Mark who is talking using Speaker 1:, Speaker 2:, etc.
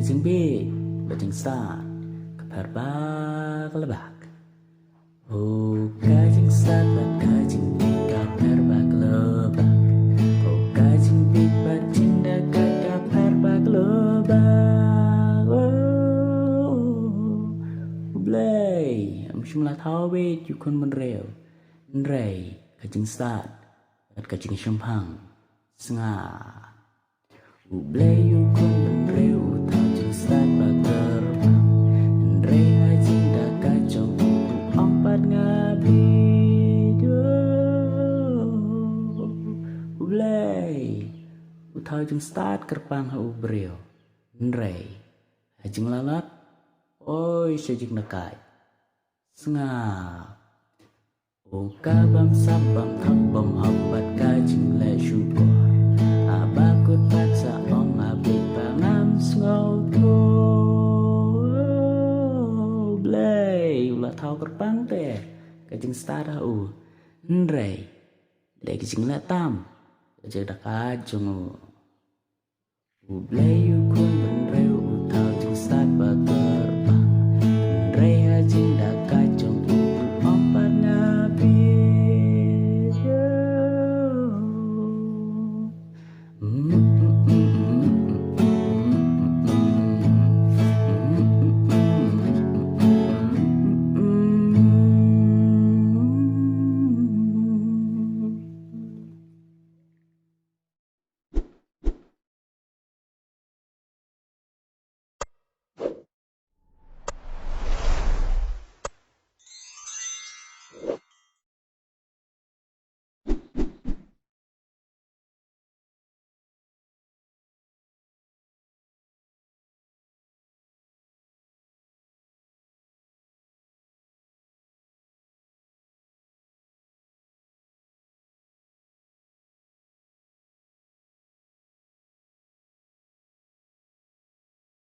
Speaker 1: kajing big, kajing start, keperbak lebak. Oh kajing start, kajing big, keperbak lebak. Oh kajing big, kajing dagat, keperbak lebak. Oh, blay, mula thawit yukon menreo, nrei, kajing start, kajing syampang, sengah. Ublay yukon menreu tajing start bagerbang Nrei hajing da kacong empat ngabid Ublay tajing start kerpang ha ubreo Nrei hajing lalat oi sejing nakai Sengap Ongka bam sabam habam habat kajing le syukur Abakut paksa ong abik pangam sengoto Blay ulah tau kerpang teh kajing stara u Nrei Dek kajing le tam kajing dak kajong u Blay yukun